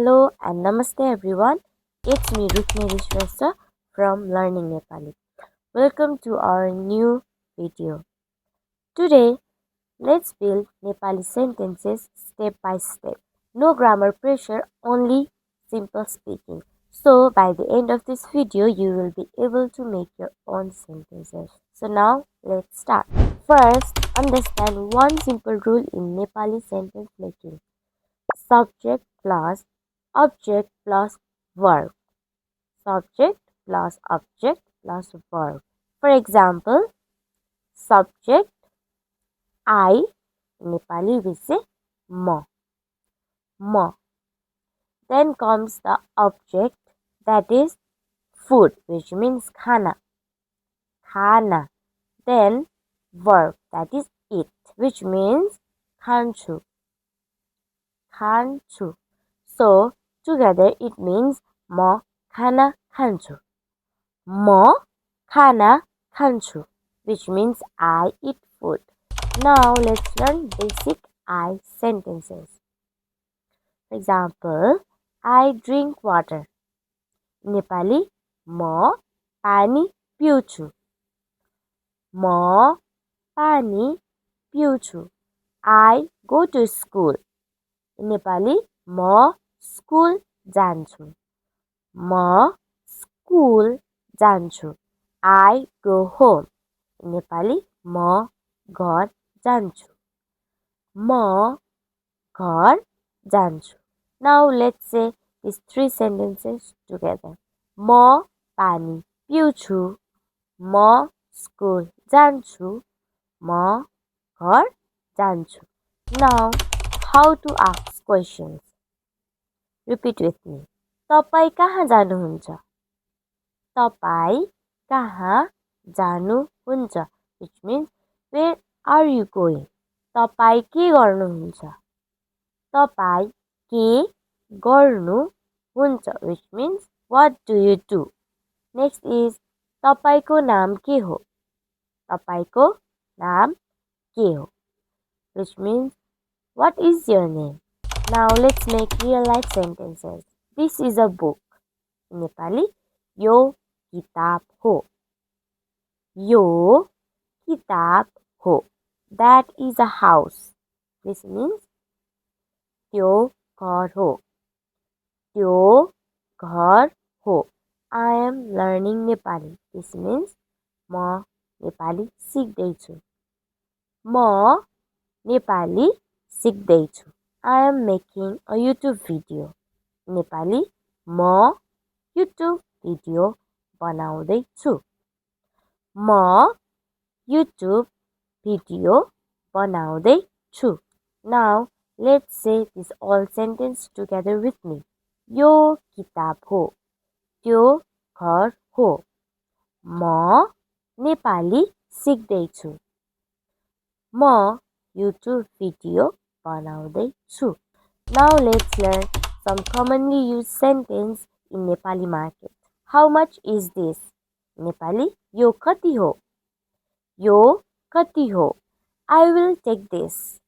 Hello and Namaste everyone. It's me Rukmini Shrestha from Learning Nepali. Welcome to our new video. Today, let's build Nepali sentences step by step. No grammar pressure, only simple speaking. So by the end of this video, you will be able to make your own sentences. So now, let's start. First, understand one simple rule in Nepali sentence making. Subject plus object plus verb. Subject plus object plus verb. For example, subject I, Nepali we say म. म. Then comes the object, that is food, which means khana. Khana. Then verb, that is eat, which means khanchu. Khanchu. So together it means म खाना खान्छु. म खाना खान्छु, which means I eat food. Now let's learn basic I sentences. For example, I drink water. Nepali म पानी पिउँछु. म पानी पिउँछु. I go to school. Nepali म स्कुल जान्छु. म स्कुल जान्छु. I go home. नेपाली म घर जान्छु. म घर जान्छु. Now let's say these three sentences together. म पानी पिउँछु. म स्कुल जान्छु. म घर जान्छु. Now, how to ask questions? Repeat with me. तपाईँ कहाँ जानुहुन्छ? तपाईँ कहाँ जानुहुन्छ? Which means where are you going? तपाईँ के गर्नुहुन्छ? तपाईँ के गर्नुहुन्छ? Which means what do you do? Next is तपाईको नाम के हो? तपाईको नाम के हो? Which means what is your name? Now let's make real life sentences. This is a book. Nepali यो किताब हो. यो किताब हो. That is a house. This means त्यो घर हो. त्यो घर हो. I am learning Nepali. This means म नेपाली सिक्दैछु. म Nepali सिक्दैछु. I am making a YouTube video. Nepali म YouTube video बनाउँदैछु. म YouTube video बनाउँदैछु. Now let's say this all sentence together with me. यो किताब हो. त्यो घर हो. म नेपाली सिक्दैछु. म YouTube video बनाउँदैछु. Now let's learn some commonly used sentence in Nepali market. How much is this? Nepali यो कति हो? यो कति हो? I will take this.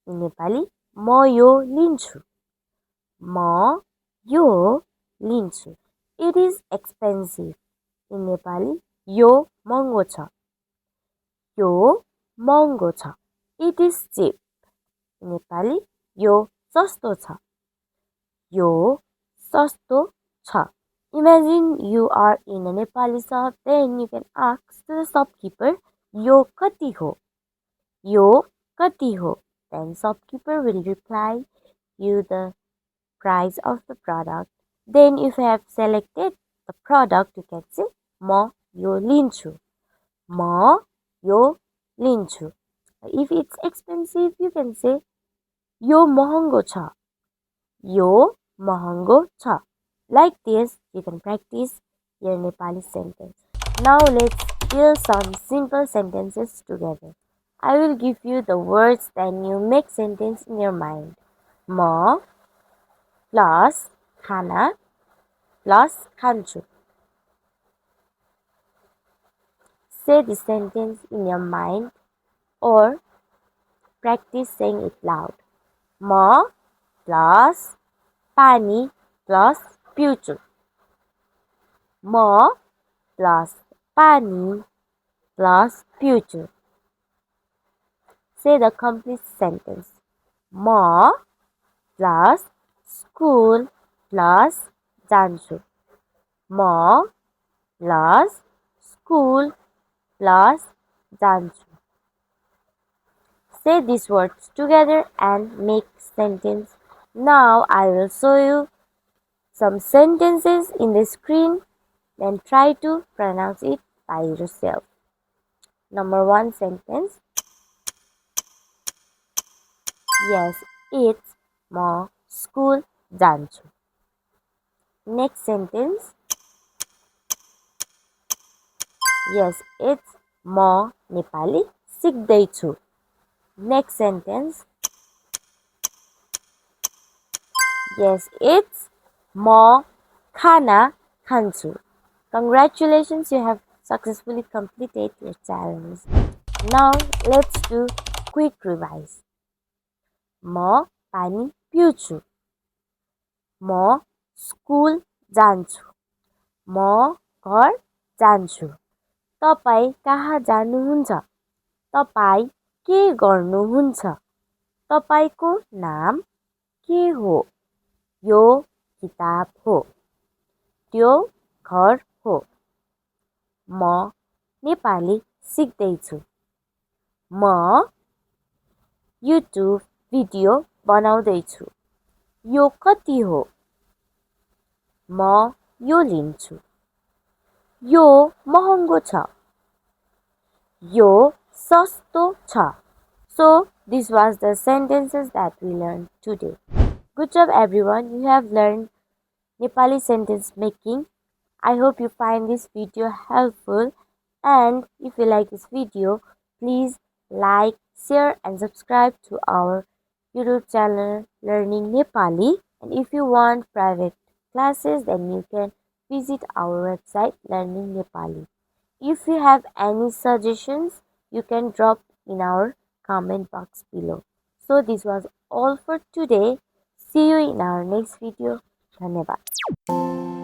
Nepali म यो लिन्छु. म यो लिन्छु. It is expensive. In Nepali यो महँगो छ. यो महँगो छ. It is cheap. नेपाली यो सस्तो छ. यो सस्तो छ. Imagine you are in a Nepali shop, then you can ask the shopkeeper, यो कति हो? यो कति हो? Then shopkeeper will reply you the price of the product. Then if you have selected the product, you can say म यो लिन्छु. म यो लिन्छु. If it's expensive, you can say यो महँगो छ. यो महँगो छ. Like this, you can practice your Nepali sentence. Now let's build some simple sentences together. I will give you the words, then you make sentence in your mind. म plus खाना plus खान्छु. Say the sentence in your mind or practice saying it loud. म plus पानी plus पिउँछु. म plus पानी plus पिउँछु. Say the complete sentence. म plus school plus जान्छु. म plus school plus जान्छु. Say these words together and make sentence. Now I will show you some sentences in the screen. Then try to pronounce it by yourself. Number 1 sentence. Yes, it's म school जान्छु. Next sentence. Yes, it's म Nepali सिक्दैछु. Next sentence. Yes, it's म खाना खान्छु. Congratulations, you have successfully completed your challenge. Now let's do quick revise. म पानी पिउँछु. म school जान्छु. म घर जान्छु. तपाईँ कहाँ जानुहुन्छ? तपाईँ के गर्नुहुन्छ? तपाईको नाम के हो? यो किताब हो. त्यो घर हो. म नेपाली सिक्दैछु. म युट्युब भिडियो बनाउँदैछु. यो कति हो? म यो लिन्छु. यो महँगो छ. यो सस्तो छ. So, this was the sentences that we learned today. Good job everyone, you have learned Nepali sentence making. I hope you find this video helpful, and if you like this video, please like, share and subscribe to our YouTube channel Learning Nepali. And if you want private classes, then you can visit our website Learning Nepali. If you have any suggestions, you can drop in our comment box below. So this was all for today. See you in our next video. धन्यवाद.